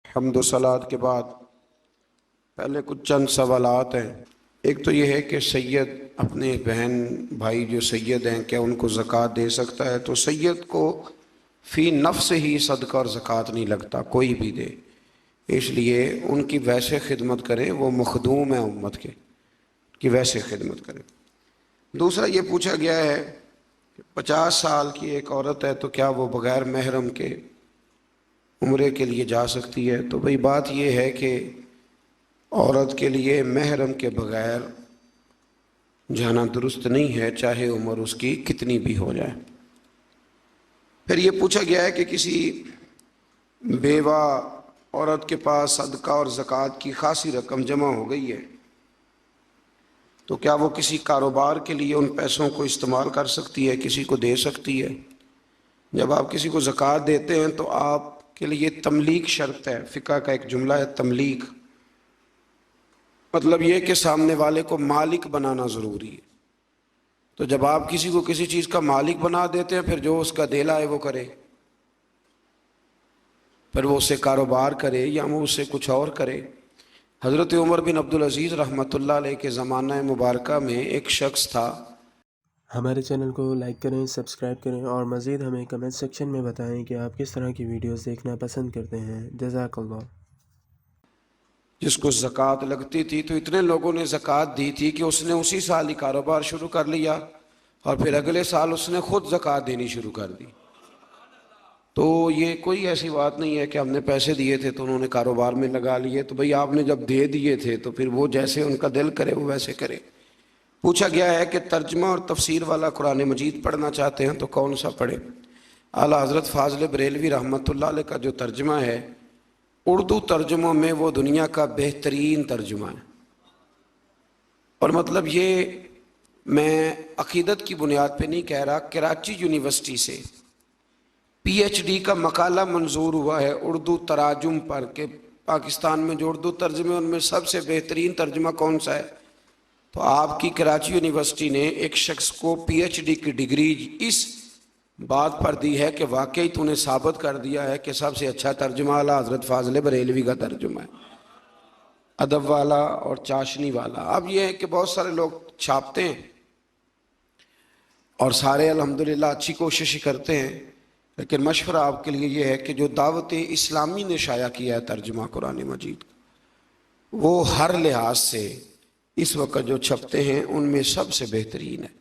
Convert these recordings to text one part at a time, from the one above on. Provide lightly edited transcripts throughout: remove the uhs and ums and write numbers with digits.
हम्दो सलात के बाद पहले कुछ चंद सवालात हैं। एक तो ये है कि सैयद अपने बहन भाई जो सैयद हैं क्या उनको ज़कात दे सकता है? तो सैयद को फ़ी नफ्स ही सदका और ज़कात नहीं लगता, कोई भी दे, इसलिए उनकी वैसे खिदमत करें, वो मखदूम है उम्मत के, कि वैसे खिदमत करें। दूसरा ये पूछा गया है कि 50 साल की एक औरत है तो क्या वो बग़ैर महरम के उम्रे के लिए जा सकती है? तो भाई बात यह है कि औरत के लिए महरम के बग़ैर जाना दुरुस्त नहीं है, चाहे उम्र उसकी कितनी भी हो जाए। फिर ये पूछा गया है कि किसी बेवा औरत के पास सदका और ज़कात की खासी रकम जमा हो गई है, तो क्या वो किसी कारोबार के लिए उन पैसों को इस्तेमाल कर सकती है, किसी को दे सकती है? जब आप किसी को ज़कात देते हैं तो आपके लिए तमलीक शर्त है। फ़िक़्ह का एक जुमला है तमलीक, मतलब ये कि सामने वाले को मालिक बनाना ज़रूरी है। तो जब आप किसी को किसी चीज़ का मालिक बना देते हैं, फिर जो उसका देला है वो करे, फिर वो उससे कारोबार करे या वो उससे कुछ और करे। हज़रत उमर बिन अब्दुल अज़ीज़ रहमतुल्लाह अलैह के ज़माना मुबारका में एक शख्स था। हमारे चैनल को लाइक करें, सब्सक्राइब करें और मज़ीद हमें कमेंट सेक्शन में बताएं कि आप किस तरह की वीडियोस देखना पसंद करते हैं। जज़ाकल्लाह। जिसको ज़कात लगती थी, तो इतने लोगों ने ज़कात दी थी कि उसने उसी साल ही कारोबार शुरू कर लिया और फिर अगले साल उसने खुद ज़कात देनी शुरू कर दी। तो ये कोई ऐसी बात नहीं है कि हमने पैसे दिए थे तो उन्होंने कारोबार में लगा लिए। तो भाई आपने जब दे दिए थे तो फिर वो जैसे उनका दिल करे वो वैसे करे। पूछा गया है कि तर्जमा और तफसीर वाला कुरान मजीद पढ़ना चाहते हैं तो कौन सा पढ़े? आला हज़रत फ़ाज़िल बरेलवी रहमतुल्लाह अलैह का जो तर्जमा है उर्दू तर्जुमों में वो दुनिया का बेहतरीन तर्जुमा है। और मतलब ये मैं अकीदत की बुनियाद पे नहीं कह रहा, कराची यूनिवर्सिटी से PhD का मकाला मंजूर हुआ है उर्दू तराजुम पर कि पाकिस्तान में जो उर्दू तर्जुमे उनमें सबसे बेहतरीन तर्जुमा कौन सा है। तो आपकी कराची यूनिवर्सिटी ने एक शख्स को PhD की डिग्री इस बात पर दी है कि वाकई तूने साबित कर दिया है कि सबसे अच्छा तर्जुमा आला हज़रत फ़ाज़िल बरेलवी का तर्जुमा है, अदब वाला और चाशनी वाला। अब यह है कि बहुत सारे लोग छापते हैं और सारे अल्हम्दुलिल्लाह अच्छी कोशिश करते हैं, लेकिन मशवरा आपके लिए यह है कि जो दावत इस्लामी ने शाया किया है तर्जुमा कुरान मजीद, वो हर लिहाज से इस वक्त जो छपते हैं उनमें सबसे बेहतरीन है।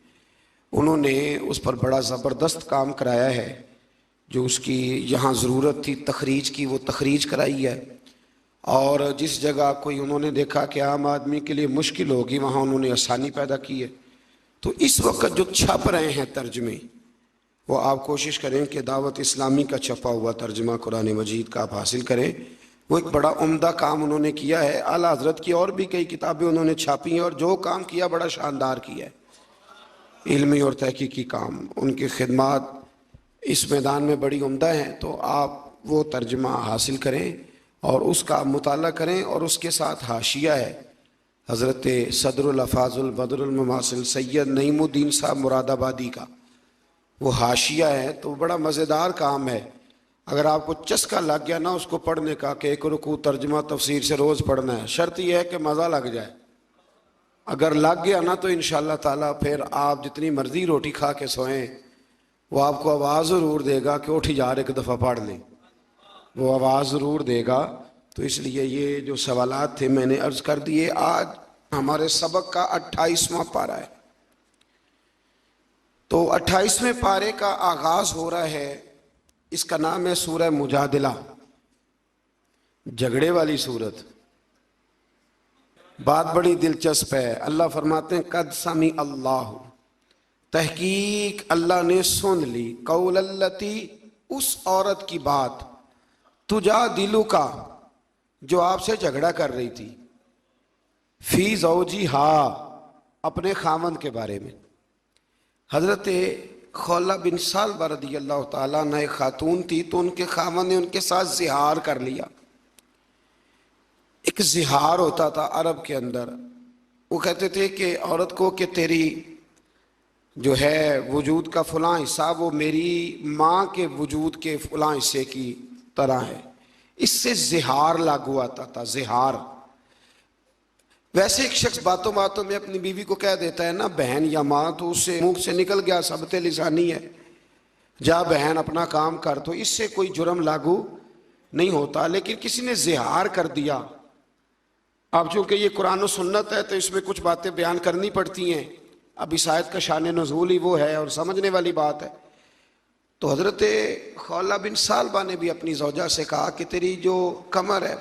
उन्होंने उस पर बड़ा ज़बरदस्त काम कराया है, जो उसकी यहाँ ज़रूरत थी तखरीज की वो तखरीज कराई है, और जिस जगह कोई उन्होंने देखा कि आम आदमी के लिए मुश्किल होगी वहाँ उन्होंने आसानी पैदा की है। तो इस वक्त जो छप रहे हैं तर्जमे, वो आप कोशिश करें कि दावत इस्लामी का छपा हुआ तर्जमा कुरान मजीद का आप हासिल करें। वो एक बड़ा उम्दा काम उन्होंने किया है। आला हज़रत की और भी कई किताबें उन्होंने छापी हैं और जो काम किया बड़ा शानदार किया है, इल्मी और तहकीकी काम। उनकी खिदमात इस मैदान में बड़ी उम्दा हैं। तो आप वो तर्जमा हासिल करें और उसका मुताला करें, और उसके साथ हाशिया है हज़रत सदरुल अफ़ाज़ुल बदरुल ममासिल सैयद नईमुद्दीन साहब मुरादाबादी का, वो हाशिया है। तो बड़ा मज़ेदार काम है। अगर आपको चस्का लग गया ना उसको पढ़ने का कि एक रुकू तर्जमा तफसीर से रोज़ पढ़ना है, शर्त यह है कि मज़ा लग जाए। अगर लग गया ना तो इंशाअल्लाह ताला फिर आप जितनी मर्ज़ी रोटी खा के सोएं, वो आपको आवाज़ ज़रूर देगा कि उठ यार एक दफ़ा पढ़ लें, वो आवाज़ ज़रूर देगा। तो इसलिए ये जो सवालात थे मैंने अर्ज़ कर दिए। आज हमारे सबक का 28वां पारा है। तो 28वें पारे का आगाज़ हो रहा है, इसका नाम है सूरह मुजादिला, झगड़े वाली सूरत। बात बड़ी दिलचस्प है। अल्लाह फरमाते हैं कद समी अल्लाह, तहकीक अल्लाह ने सुन ली, कौल अल्लती, उस औरत की बात, तुजा दिलू का, जो आपसे झगड़ा कर रही थी, फी ज़ौजी हा, अपने खामन के बारे में। हजरत खौला बिन सालबा रदी अल्लाह ताला अन्हा एक खातून थी, तो उनके खामन ने उनके साथ जिहार कर लिया। एक जिहार होता था अरब के अंदर, वो कहते थे कि औरत को कि तेरी जो है वजूद का फलां हिस्सा वो मेरी माँ के वजूद के फलां हिस्से की तरह है, इससे जिहार लागू आता था, जिहार। वैसे एक शख्स बातों बातों में अपनी बीवी को कह देता है ना बहन या माँ, तो उससे मुंह से निकल गया सबते लिसानी है, जा बहन अपना काम कर, तो इससे कोई जुर्म लागू नहीं होता। लेकिन किसी ने जिहार कर दिया, अब चूंकि ये कुरान और सुन्नत है तो इसमें कुछ बातें बयान करनी पड़ती हैं। अब इस आयत का शान नुज़ूल ही वो है और समझने वाली बात है। तो हज़रत खौला बिन सालबा ने भी अपनी ज़ौजा से कहा कि तेरी जो कमर है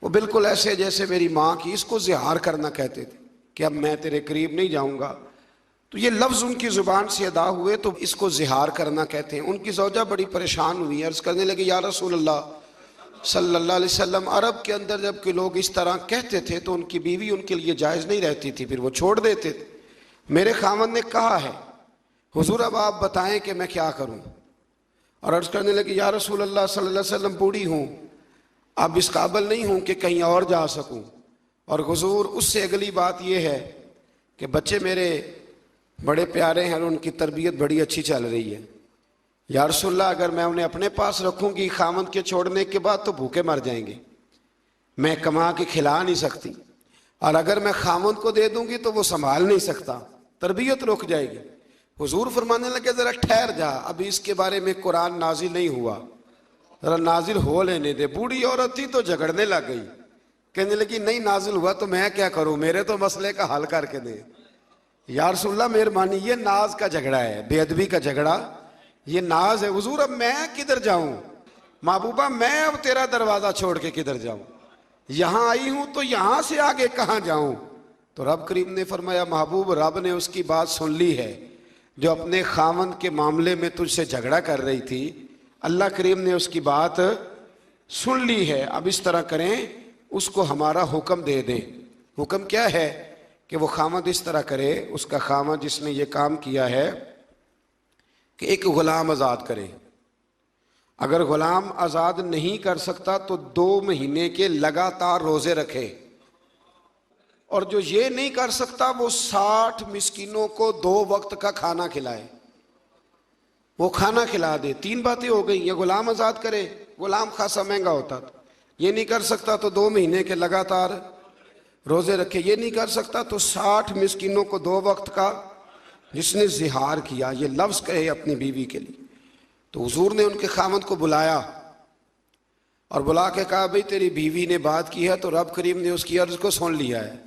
वो बिल्कुल ऐसे जैसे मेरी माँ की, इसको जिहार करना कहते थे कि अब मैं तेरे करीब नहीं जाऊँगा। तो ये लफ्ज़ उनकी ज़ुबान से अदा हुए तो इसको जिहार करना कहते हैं। उनकी ज़ौजा बड़ी परेशान हुई, अर्ज़ करने लगी या रसूल अल्लाह सल्लल्लाहु अलैहि वसल्लम, अरब के अंदर जब कि लोग इस तरह कहते थे तो उनकी बीवी उनके लिए जायज़ नहीं रहती थी, फिर वो छोड़ देते थे। मेरे खामद ने कहा है हुजूर अब आप बताएं कि मैं क्या करूं। और अर्ज़ करने लगी या रसूल अल्लाह सल्लल्लाहु अलैहि वसल्लम, बूढ़ी हूँ, अब इस काबिल नहीं हूँ कि कहीं और जा सकूं। और हुजूर उससे अगली बात यह है कि बच्चे मेरे बड़े प्यारे हैं और उनकी तरबियत बड़ी अच्छी चल रही है। या रसूलल्लाह अगर मैं उन्हें अपने पास रखूंगी खामद के छोड़ने के बाद तो भूखे मर जाएंगे, मैं कमा के खिला नहीं सकती, और अगर मैं खामद को दे दूंगी तो वो संभाल नहीं सकता, तरबियत रुक जाएगी। हुजूर फरमाने लगे जरा ठहर जा, अभी इसके बारे में कुरान नाजिल नहीं हुआ, जरा नाजिल हो लेने दे। बूढ़ी औरत थी तो झगड़ने लग गई, कहने लगी नहीं नाजिल हुआ तो मैं क्या करूं, मेरे तो मसले का हल करके दे। या रसूलल्लाह मेहरबानी, ये नाज का झगड़ा है, बेअदबी का झगड़ा, ये नाज है। हुजूर अब मैं किधर जाऊं, महबूबा मैं अब तेरा दरवाजा छोड़ के किधर जाऊं, यहां आई हूं तो यहां से आगे कहां जाऊं। तो रब करीम ने फरमाया महबूब, रब ने उसकी बात सुन ली है जो अपने खामन के मामले में तुझसे झगड़ा कर रही थी, अल्लाह करीम ने उसकी बात सुन ली है। अब इस तरह करें, उसको हमारा हुक्म दे दें। हुक्म क्या है कि वो खामद इस तरह करे, उसका खामद जिसने ये काम किया है कि एक गुलाम आज़ाद करे। अगर गुलाम आज़ाद नहीं कर सकता तो 2 महीने के लगातार रोज़े रखे, और जो ये नहीं कर सकता वो 60 मिस्कीनों को 2 वक्त का खाना खिलाए, वो खाना खिला दे। 3 बातें हो गई, ये गुलाम आज़ाद करे, गुलाम खासा महंगा होता था, ये नहीं कर सकता तो 2 महीने के लगातार रोज़े रखे, ये नहीं कर सकता तो 60 मिस्कीनों को 2 वक्त का, जिसने जिहार किया, ये लफ्ज़ कहे अपनी बीवी के लिए। तो हुजूर ने उनके खामद को बुलाया और बुला के कहा भाई तेरी बीवी ने बात की है, तो रब करीम ने उसकी अर्ज़ को सुन लिया है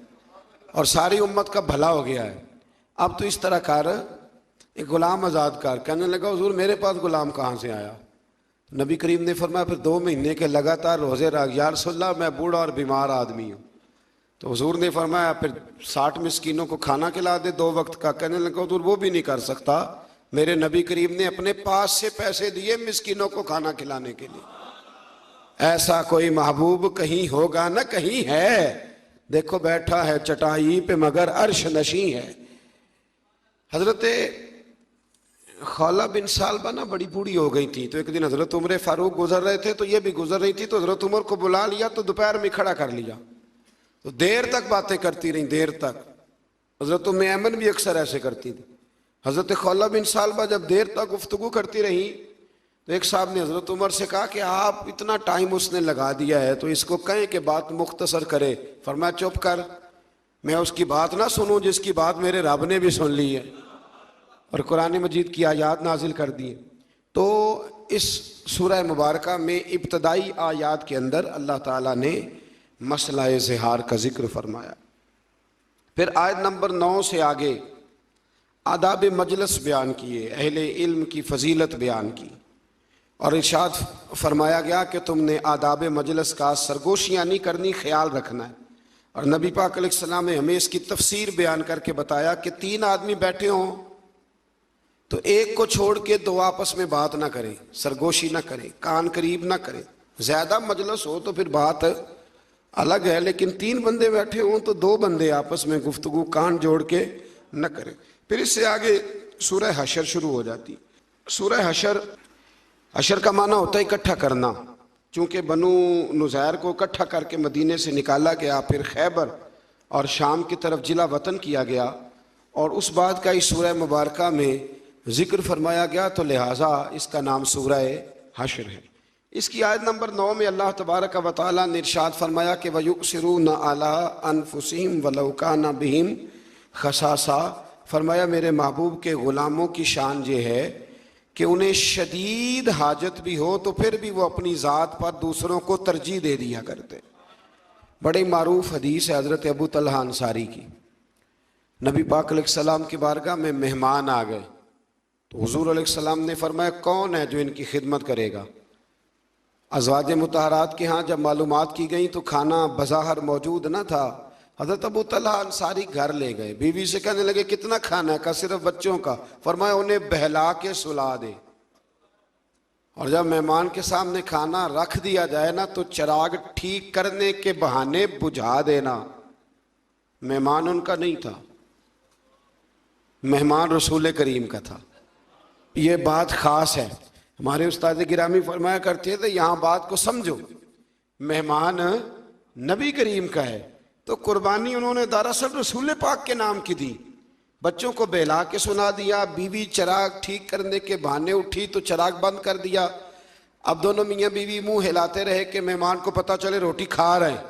और सारी उम्मत का भला हो गया है। अब तो इस तरह कर, एक गुलाम आज़ाद कर। कहने लगा हुजूर मेरे पास गुलाम कहाँ से आया। नबी करीम ने फरमाया फिर 2 महीने के लगातार रोज़े रख। या रसूलल्लाह मैं बूढ़ा और बीमार आदमी हूँ। तो हुजूर ने फरमाया फिर 60 मिस्कीनों को खाना खिला दे 2 वक्त का। कहने लगा हुजूर वो भी नहीं कर सकता, मेरे नबी करीम ने अपने पास से पैसे दिए मिस्कीनों को खाना खिलाने के लिए। ऐसा कोई महबूब कहीं होगा ना कहीं है, देखो बैठा है चटाई पे मगर अर्श नशी है। हजरत खौला बिन सालबा ना बड़ी बूढ़ी हो गई थी, तो एक दिन हजरत उमर फारूक गुजर रहे थे तो ये भी गुजर रही थी, तो हजरत उमर को बुला लिया, तो दोपहर में खड़ा कर लिया, तो देर तक बातें करती रही, देर तक। हजरत उम्मे ऐमन भी अक्सर ऐसे करती थी। हजरत खौला बिन सालबा जब देर तक गुफ्तगू करती रही तो एक साहब ने हजरत उमर से कहा कि आप इतना टाइम उसने लगा दिया है तो इसको कहें कि बात मुख्तसर करे। फरमाया चुप कर, मैं उसकी बात ना सुनूं जिसकी बात मेरे रब ने भी सुन ली है, और कुरान मजीद की आयात नाजिल कर दी। तो इस सूरह मुबारका में इब्तदाई आयात के अंदर अल्लाह ताला ने मसला ज़िहार का जिक्र फरमाया। फिर आयत नंबर 9 से आगे आदाब मजलिस बयान किए, अहले इल्म की फजीलत बयान की, और इरशाद फरमाया गया कि तुमने आदाब मजलिस का सरगोशियाँ नहीं करनी, ख्याल रखना है। और नबी पाक अलैहिस्सलाम ने हमें इसकी तफसीर बयान करके बताया कि 3 आदमी बैठे हों तो एक को छोड़ के 2 आपस में बात ना करें, सरगोशी ना करें, कान करीब ना करें। ज़्यादा मजलिस हो तो फिर बात अलग है, लेकिन 3 बंदे बैठे हों तो 2 बंदे आपस में गुफ्तगू कान जोड़ के न करें। फिर इससे आगे सूरह हशर शुरू हो जाती। सूरह हशर का माना होता है इकट्ठा करना। चूँकि बनु नुज़ैर को इकट्ठा करके मदीने से निकाला गया, फिर खैबर और शाम की तरफ जिला वतन किया गया, और उस बात का इस सूरह मुबारका में ज़िक्र फरमाया गया, तो लिहाजा इसका नाम सूरह हशर है। इसकी आयत नंबर 9 में अल्लाह तबारक व तआला ने इरशाद फरमाया कि वयुसिरूना अला अनफुसिहिम वलौ काना बिहिम खसासा। फरमाया मेरे महबूब के ग़ुलामों की शान ये है कि उन्हें शदीद हाजत भी हो तो फिर भी वो अपनी ज़ात पर दूसरों को तरजीह दे दिया करते। बड़ी मारूफ हदीस है हज़रत अबू तलहा अंसारी की। नबी पाक अलैहिस्सलाम की बारगाह में मेहमान आ गए तो हुजूर अलैहिस्सलाम ने फरमाया कौन है जो इनकी खिदमत करेगा। अज़वाज मुतहरात के यहाँ जब मालूमात की गई तो खाना बज़ाहर मौजूद न था। हज़रत अबू तलहा अंसारी घर ले गए, बीवी से कहने लगे कितना खाना है? का सिर्फ बच्चों का। फरमाया उन्हें बहला के सुला दे। और जब मेहमान के सामने खाना रख दिया जाए ना तो चिराग ठीक करने के बहाने बुझा देना। मेहमान उनका नहीं था, मेहमान रसूल करीम का था। ये बात खास है। हमारे उस्ताद गिरामी फरमाया करते थे यहाँ बात को समझो, मेहमान नबी करीम का है तो कुर्बानी उन्होंने दरअसल रसूल पाक के नाम की दी। बच्चों को बहला के सुना दिया, बीवी चिराग ठीक करने के बहाने उठी तो चिराग बंद कर दिया। अब दोनों मियाँ बीवी मुंह हिलाते रहे कि मेहमान को पता चले रोटी खा रहे हैं।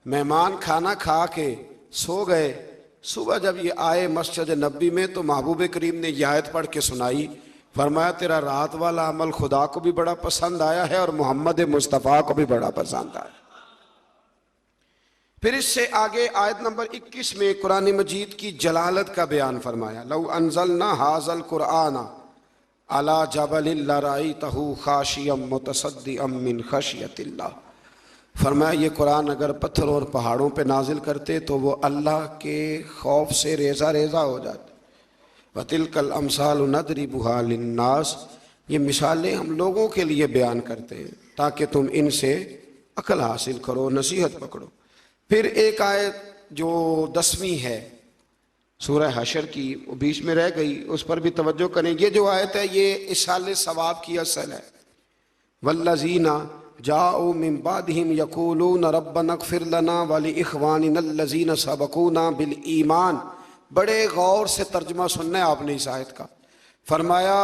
मेहमान खाना खा के सो गए। सुबह जब ये आए मस्जिद नबी में तो महबूब करीम ने ये आयत पढ़ के सुनाई। फरमाया तेरा रात वाला अमल खुदा को भी बड़ा पसंद आया है और मोहम्मद मुस्तफ़ा को भी बड़ा पसंद आया। फिर इससे आगे आयत नंबर 21 में कुरान मजीद की जलालत का बयान फरमाया। लौ अंज़लना हाज़ल कुरआन अला जबलिन लरअयतहु खाशियम मुतसद्दिअम मिन खशियतिल्लाह। फरमाया ये कुरान अगर पत्थरों और पहाड़ों पे नाजिल करते तो वो अल्लाह के खौफ से रेजा रेजा हो जाते। वतिलकल अमसाल नदरिबुहा लिन्नास, ये मिसालें हम लोगों के लिए बयान करते हैं ताकि तुम इनसे अकल हासिल करो, नसीहत पकड़ो। फिर एक आयत जो 10वीं है सूरह हशर की, वो बीच में रह गई, उस पर भी तवज्जो करें। ये जो आयत है ये इसाले सवाब की असल है। वल्लज़ीना जाओ मिन बादिहिम यक़ूलून रब्बना इग़फ़िर लना व लिइख़वानिना अल्लज़ीना सबक़ूना बिल ईमान। बड़े गौर से तर्जुमा सुनना है आपने इस आयत का। फरमाया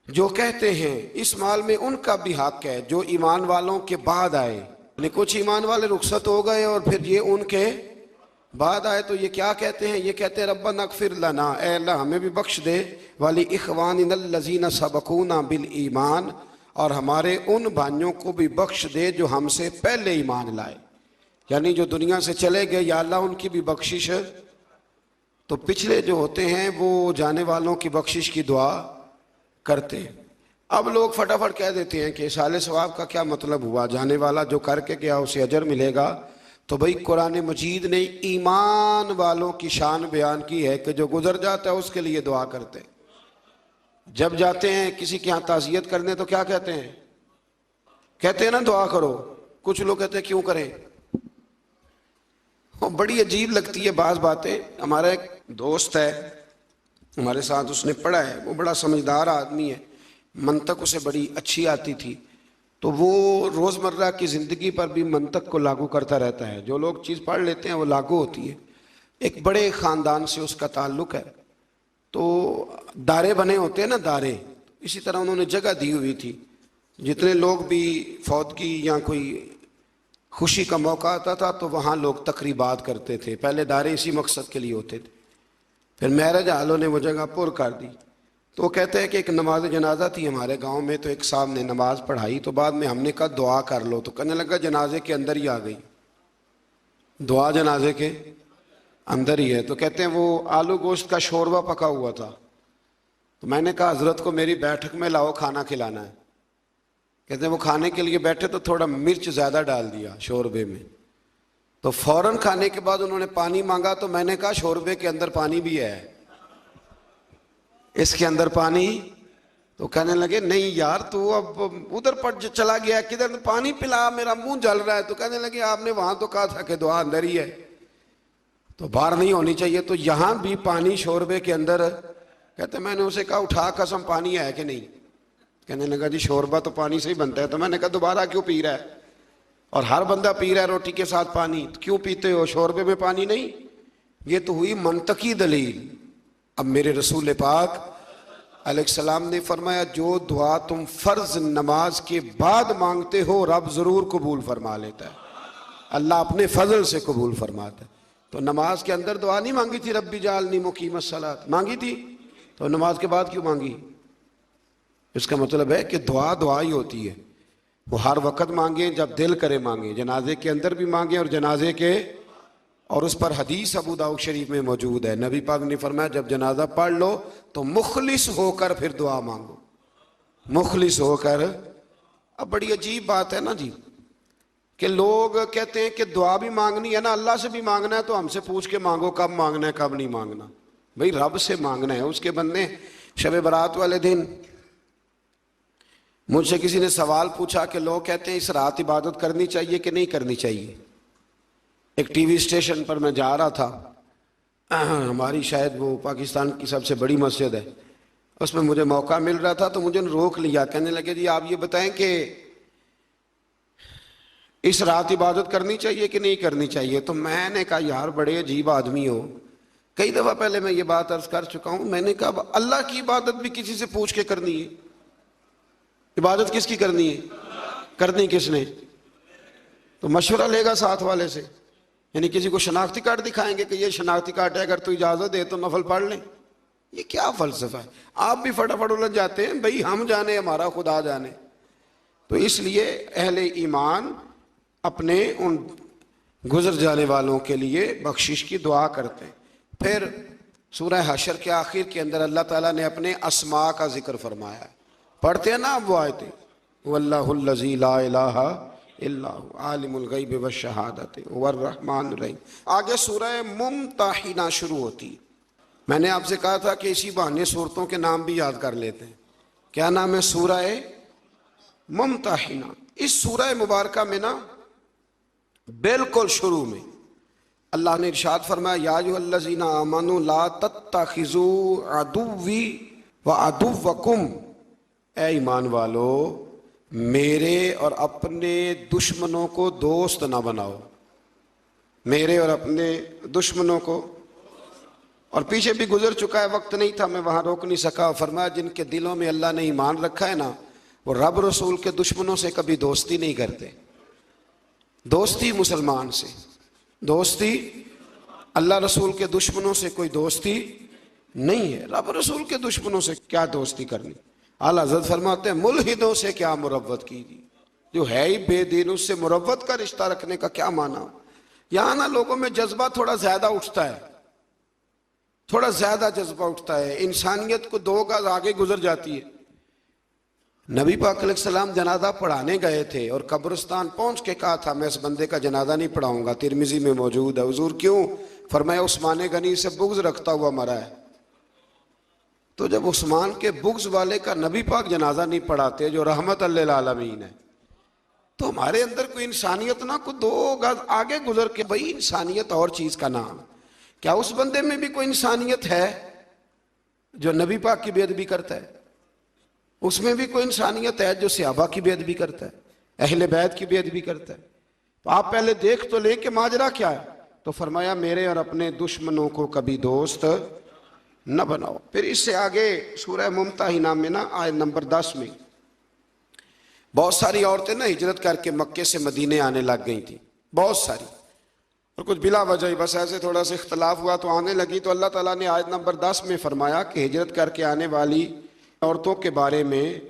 जो कहते हैं इस माल में उनका भी हक है जो ईमान वालों के बाद आए। कुछ ईमान वाले रुखसत हो गए और फिर ये उनके बाद आए तो ये क्या कहते हैं? ये कहते हैं रब्बना इग़फ़िर लना, ऐ अल्लाह हमें भी बख्श दे, व लिइख़वानिना अल्लज़ीना सबक़ूना बिल ईमान, और हमारे उन भाइयों को भी बख्श दे जो हमसे पहले ईमान लाए। यानी जो दुनिया से चले गए, या अल्लाह उनकी भी बख्शिश। तो पिछले जो होते हैं वो जाने वालों की बख्शिश की दुआ करते हैं। अब लोग फटाफट कह देते हैं कि साले सवाब का क्या मतलब हुआ, जाने वाला जो करके गया उसे अजर मिलेगा। तो भाई कुरान मजीद ने ईमान वालों की शान बयान की है कि जो गुजर जाता है उसके लिए दुआ करते हैं। जब जाते हैं किसी के यहाँ ताज़ियत करने तो क्या कहते हैं? कहते हैं ना दुआ करो। कुछ लोग कहते हैं क्यों करें? बड़ी अजीब लगती है बाज़ बातें। हमारा एक दोस्त है हमारे साथ, उसने पढ़ा है, वो बड़ा समझदार आदमी है, मंतक उसे बड़ी अच्छी आती थी। तो वो रोज़मर्रा की ज़िंदगी पर भी मंतक को लागू करता रहता है। जो लोग चीज़ पढ़ लेते हैं वो लागू होती है। एक बड़े ख़ानदान से उसका ताल्लुक़ है, तो दारे बने होते हैं ना दारे, इसी तरह उन्होंने जगह दी हुई थी। जितने लोग भी फौतगी या कोई खुशी का मौका आता था तो वहाँ लोग तकरीबात करते थे। पहले दारे इसी मकसद के लिए होते थे। फिर महरज आलों ने वो जगह पुर कर दी। तो वो कहते हैं कि एक नमाज जनाजा थी हमारे गांव में, तो एक साहब ने नमाज पढ़ाई तो बाद में हमने कहा दुआ कर लो, तो कहने लगा जनाजे के अंदर ही आ गई, दुआ जनाजे के अंदर ही है। तो कहते हैं वो आलू गोश्त का शोरबा पका हुआ था, तो मैंने कहा हजरत को मेरी बैठक में लाओ, खाना खिलाना है। कहते हैं वो खाने के लिए बैठे तो थोड़ा मिर्च ज़्यादा डाल दिया शोरबे में। तो फौरन खाने के बाद उन्होंने पानी मांगा, तो मैंने कहा शोरबे के अंदर पानी भी है, इसके अंदर पानी। तो कहने लगे नहीं यार तू अब उधर पर चला गया, किधर, पानी पिला, मेरा मुंह जल रहा है। तो कहने लगे आपने वहां तो कहा था कि दुआ अंदर ही है, तो बाहर नहीं होनी चाहिए, तो यहां भी पानी शोरबे के अंदर। कहते मैंने उसे कहा उठा कसम पानी है कि नहीं? कहने लगा जी शोरबा तो पानी से ही बनता है। तो मैंने कहा दोबारा क्यों पी रहा है? और हर बंदा पी रहा है रोटी के साथ पानी, तो क्यों पीते हो? शोरबे में पानी नहीं। ये तो हुई मंतकी दलील। अब मेरे रसूल पाक अलैहिस्सलाम ने फरमाया, जो दुआ तुम फर्ज नमाज के बाद मांगते हो रब जरूर कबूल फरमा लेता है। अल्लाह अपने फजल से कबूल फरमाता है। तो नमाज के अंदर दुआ नहीं मांगी थी, रब्बी जालनी मुकीमस सलात मांगी थी, तो नमाज के बाद क्यों मांगी? इसका मतलब है कि दुआ दुआ ही होती है, वो हर वक्त मांगे जब दिल करे मांगे, जनाजे के अंदर भी मांगे और जनाजे के, और उस पर हदीस अबू दाऊद शरीफ में मौजूद है, नबी पाक ने फरमाया जब जनाजा पढ़ लो तो मुखलिस होकर फिर दुआ मांगो, मुखलिस होकर। अब बड़ी अजीब बात है ना जी कि लोग कहते हैं कि दुआ भी मांगनी है ना, अल्लाह से भी मांगना है तो हमसे पूछ के मांगो कब मांगना है कब नहीं मांगना। भाई रब से मांगना है, उसके बंदे। शब बारात वाले दिन मुझसे किसी ने सवाल पूछा कि लोग कहते हैं इस रात इबादत करनी चाहिए कि नहीं करनी चाहिए। एक टीवी स्टेशन पर मैं जा रहा था, हमारी शायद वो पाकिस्तान की सबसे बड़ी मस्जिद है, उसमें मुझे मौका मिल रहा था, तो मुझे रोक लिया, कहने लगे जी आप ये बताएं कि इस रात इबादत करनी चाहिए कि नहीं करनी चाहिए। तो मैंने कहा यार बड़े अजीब आदमी हो, कई दफ़ा पहले मैं ये बात अर्ज कर चुका हूँ। मैंने कहा अल्लाह की इबादत भी किसी से पूछ के करनी है, इबादत किसकी करनी है, करनी किसने? तो मशवरा लेगा साथ वाले से, यानी किसी को शनाख्ती कार्ड दिखाएंगे कि ये शनाख्ती कार्ड है, अगर तू इजाजत दे तो नफल पढ़ लें। ये क्या फलसफा है? आप भी फटाफट उलझ जाते हैं, भाई हम जाने हमारा खुदा जाने। तो इसलिए अहले ईमान अपने उन गुजर जाने वालों के लिए बख्शिश की दुआ करते हैं। फिर सूरह हशर के आखिर के अंदर अल्लाह ताला ने अपने अस्मा का जिक्र फरमाया है, पढ़ते हैं ना आप वो आयतें, वल्लाहुल लज़ी ला इलाहा इल्ला हु आलिमुल गैब व शहादत वर रहमानुर रहीम। आगे सूरह मुमतहिना शुरू होती है। मैंने आपसे कहा था कि इसी बहाने सूरतों के नाम भी याद कर लेते हैं। क्या नाम है? सूरह मुमतहिना। इस सूरह मुबारका में ना बिल्कुल शुरू में अल्लाह ने इरशाद फरमाया, या अय्युहल्लज़ीना आमनू ला तत्तखिज़ू अदुव्वी व अदुव्वकुम, ए ईमान वालो मेरे और अपने दुश्मनों को दोस्त ना बनाओ, मेरे और अपने दुश्मनों को। और पीछे भी गुजर चुका है, वक्त नहीं था मैं वहां रोक नहीं सका। फरमाया जिनके दिलों में अल्लाह ने ईमान रखा है ना, वो रब रसूल के दुश्मनों से कभी दोस्ती नहीं करते। दोस्ती मुसलमान से, दोस्ती अल्लाह रसूल के दुश्मनों से कोई दोस्ती नहीं है। रब रसूल के दुश्मनों से क्या दोस्ती करनी? आला हज़रत फरमाते हैं मुल्हिदों से क्या मुरव्वत कीजिए, जो है ही बेदीन उससे मुरव्वत का रिश्ता रखने का क्या माना। यहाँ ना लोगों में जज्बा थोड़ा ज्यादा उठता है, थोड़ा ज्यादा जज्बा उठता है, इंसानियत को दो गज आगे गुजर जाती है। नबी पाक अलैहिस्सलाम जनाजा पढ़ाने गए थे और कब्रिस्तान पहुंच के कहा था मैं इस बंदे का जनाजा नहीं पढ़ाऊंगा, तिरमिजी में मौजूद है। हुजूर क्यों? फरमाया उस्मान गनी से बुग़्ज़ रखता हुआ मरा है। तो जब उस्मान के बुग़्ज़ वाले का नबी पाक जनाजा नहीं पढ़ाते जो रहमत लिल आलमीन है, तो हमारे अंदर कोई इंसानियत ना को दो गज आगे गुजर के, भाई इंसानियत और चीज का नाम, क्या उस बंदे में भी कोई इंसानियत है जो नबी पाक की बेअदबी करता है? उसमें भी कोई इंसानियत है जो सहाबा की बेअदबी करता है, अहले बैत की बेअदबी करता है? तो आप पहले देख तो ले कि माजरा क्या है। तो फरमाया मेरे और अपने दुश्मनों को कभी दोस्त न बनाओ। फिर इससे आगे सूरह मुमतहिना में ना आयत नंबर 10 में बहुत सारी औरतें ना हिजरत करके मक्के से मदीने आने लग गई थी, बहुत सारी, और कुछ बिला वजह ही बस ऐसे थोड़ा सा इख्तलाफ हुआ तो आने लगी। तो अल्लाह ताला ने आयत नंबर 10 में फरमाया कि हिजरत करके आने वाली औरतों के बारे में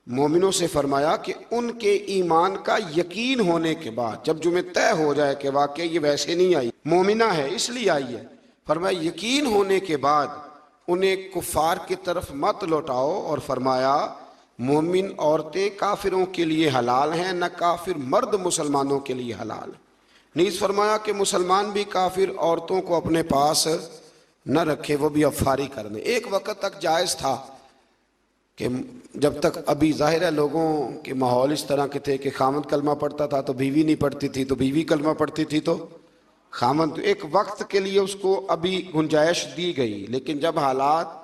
मोमिनों से फरमाया कि उनके ईमान का यकीन होने के बाद, जब जुमे तय हो जाए कि वाकई ये वैसे नहीं आई, मोमिना है इसलिए आई है, फरमाया यकीन होने के बाद उन्हें कुफार की तरफ मत लौटाओ। और फरमाया मोमिन औरतें काफिरों के लिए हलाल हैं, न काफिर मर्द मुसलमानों के लिए हलाल। नीज फरमाया कि मुसलमान भी काफिर औरतों को अपने पास न रखे, वो भी अफारी करने। एक वक्त तक जायज़ था कि जब तक अभी जाहिर है लोगों के माहौल इस तरह के थे कि खामद कलमा पढ़ता था तो बीवी नहीं पढ़ती थी, तो बीवी कलमा पढ़ती थी तो खामद, तो एक वक्त के लिए उसको अभी गुंजाइश दी गई। लेकिन जब हालात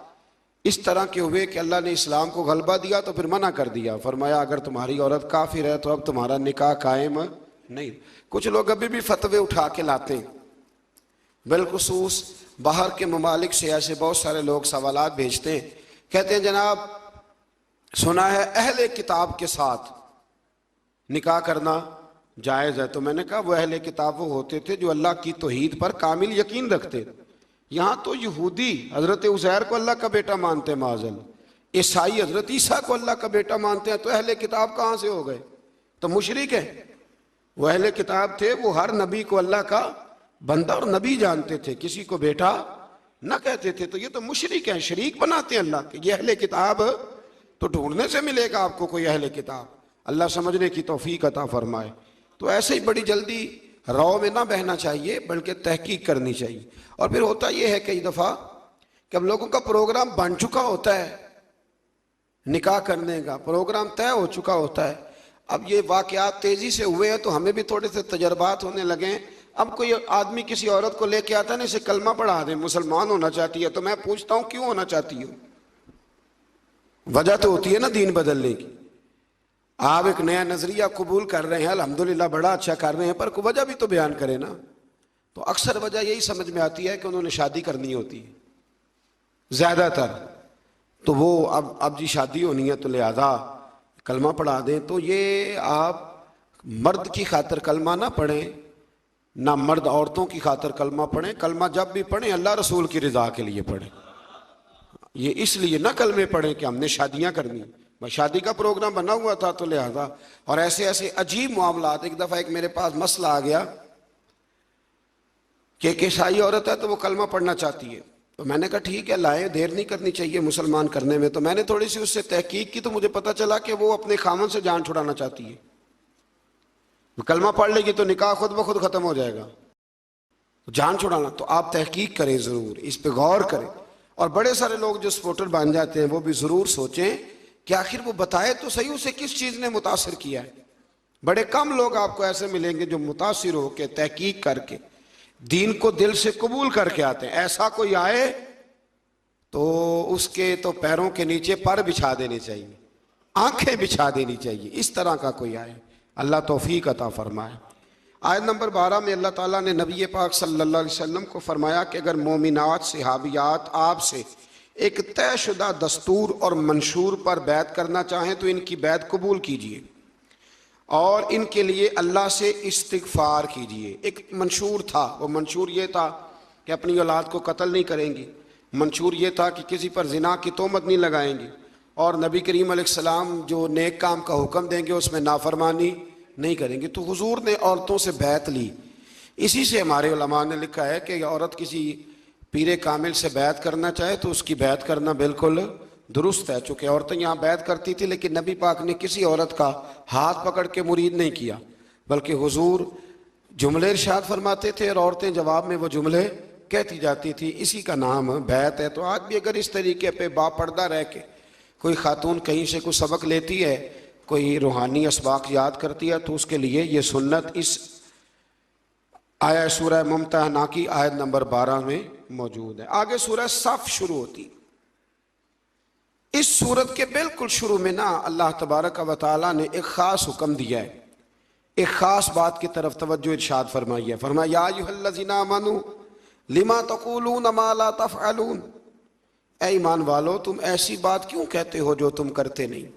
इस तरह के हुए कि अल्लाह ने इस्लाम को गलबा दिया तो फिर मना कर दिया। फरमाया अगर तुम्हारी औरत काफिर है तो अब तुम्हारा निकाह कायम नहीं। कुछ लोग अभी भी फतवे उठा के लाते हैं, बिलखुसूस बाहर के ममालिक से ऐसे बहुत सारे लोग सवालात भेजते हैं कहते हैं जनाब सुना है अहले किताब के साथ निकाह करना जायज़ है। तो मैंने कहा वो अहले किताब वो होते थे जो अल्लाह की तौहीद पर कामिल यकीन रखते थे। यहाँ तो यहूदी हजरत उज़ैर को अल्लाह का बेटा मानते हैं माज़ल, ईसाई हजरत ईसा को अल्लाह का बेटा मानते हैं, तो अहले किताब कहाँ से हो गए? तो मुशरिक है। वो अहले किताब थे, वो हर नबी को अल्लाह का बंदा और नबी जानते थे, किसी को बेटा न कहते थे। तो ये तो मुशरिक हैं, शरीक बनाते हैं अल्लाह के। ये अहले किताब तो ढूंढने से मिलेगा आपको कोई अहले किताब, अल्लाह समझने की तौफीक अता फरमाए। तो ऐसे ही बड़ी जल्दी रौ में ना बहना चाहिए, बल्कि तहकीक करनी चाहिए। और फिर होता यह है कई दफ़ा कि हम लोगों का प्रोग्राम बन चुका होता है, निकाह करने का प्रोग्राम तय हो चुका होता है। अब ये वाक़यात तेज़ी से हुए हैं तो हमें भी थोड़े से तजर्बात होने लगे हैं। अब कोई आदमी किसी औरत को लेके आता है ना, इसे कलमा पढ़ा दे, मुसलमान होना चाहती है, तो मैं पूछता हूँ क्यों होना चाहती हो? वजह तो होती है ना दीन बदलने की। आप एक नया नजरिया कबूल कर रहे हैं, अल्हम्दुलिल्लाह बड़ा अच्छा कर रहे हैं, पर कोई वजह भी तो बयान करें ना। तो अक्सर वजह यही समझ में आती है कि उन्होंने शादी करनी होती है ज्यादातर। तो वो अब जी शादी होनी है तो लिहाजा कलमा पढ़ा दें। तो ये आप मर्द की खातिर कलमा ना पढ़ें, ना मर्द औरतों की खातिर कलमा पढ़ें। कलमा जब भी पढ़ें अल्लाह रसूल की रजा के लिए पढ़ें। ये इसलिए ना कलमे पढ़ें कि हमने शादियां करनी, शादी का प्रोग्राम बना हुआ था तो लिहाजा। और ऐसे ऐसे अजीब मामलात। एक दफा एक मेरे पास मसला आ गया कि एक ईसाई औरत है तो वो कलमा पढ़ना चाहती है। तो मैंने कहा ठीक है लाएं, देर नहीं करनी चाहिए मुसलमान करने में। तो मैंने थोड़ी सी उससे तहकीक की तो मुझे पता चला कि वो अपने खामन से जान छुड़ाना चाहती है। कलमा पढ़ लेगी तो निकाह खुद ब खुद खत्म हो जाएगा, तो जान छुड़ाना। तो आप तहकीक करें, जरूर इस पे गौर करें। और बड़े सारे लोग जो सपोर्टर बन जाते हैं वो भी जरूर सोचें कि आखिर वो बताए तो सही उसे किस चीज ने मुतासिर किया है। बड़े कम लोग आपको ऐसे मिलेंगे जो मुतासिर होकर तहकीक करके दीन को दिल से कबूल करके आते हैं। ऐसा कोई आए तो उसके तो पैरों के नीचे पर बिछा देने चाहिए, आंखें बिछा देनी चाहिए। इस तरह का कोई आए, अल्लाह तौफीक अता फरमाए। आयत नंबर 12 में अल्लाह ताला ने नबी पाक सल्लल्लाहु अलैहि वसल्लम को फरमाया कि अगर मोमिनात सहाबियात आपसे एक तयशुदा दस्तूर और मंशूर पर बैत करना चाहें तो इनकी बैत कबूल कीजिए और इनके लिए अल्लाह से इस्तिगफार कीजिए। एक मंशूर था, वो मंशूर ये था कि अपनी औलाद को कत्ल नहीं करेंगी, मंशूर ये था कि किसी पर जिना की तोहमत नहीं लगाएंगे, और नबी करीम अलैहिस्सलाम जो नेक काम का हुक्म देंगे उसमें नाफरमानी नहीं करेंगे। तो हुजूर ने औरतों से बैत ली। इसी से हमारे उलमा ने लिखा है कि औरत किसी पीरे कामिल से बैत करना चाहे तो उसकी बैत करना बिल्कुल दुरुस्त है। चूँकि औरतें यहाँ बैत करती थी लेकिन नबी पाक ने किसी औरत का हाथ पकड़ के मुरीद नहीं किया, बल्कि हुजूर जुमले इरशाद फरमाते थे और औरतें जवाब में वो जुमले कहती जाती थी। इसी का नाम बैत है। तो आज भी अगर इस तरीके पे बापर्दा रह के कोई खातून कहीं से कुछ सबक लेती है, कोई रूहानी असबाक याद करती है, तो उसके लिए ये सुन्नत इस आया सूरह मुमतहना की आयत नंबर 12 में मौजूद है। आगे सूरह सफ शुरू होती। इस सूरत के बिल्कुल शुरू में ना अल्लाह तबारक व तआला ने एक खास हुक्म दिया है, एक खास बात की तरफ तवज्जो इरशाद फरमाई है। फरमाया या अय्युहल्लज़ीना आमनू लिमा तक़ूलून मा ला तफ़अलून, ऐ ईमान वालो तुम ऐसी बात क्यों कहते हो जो तुम करते नहीं।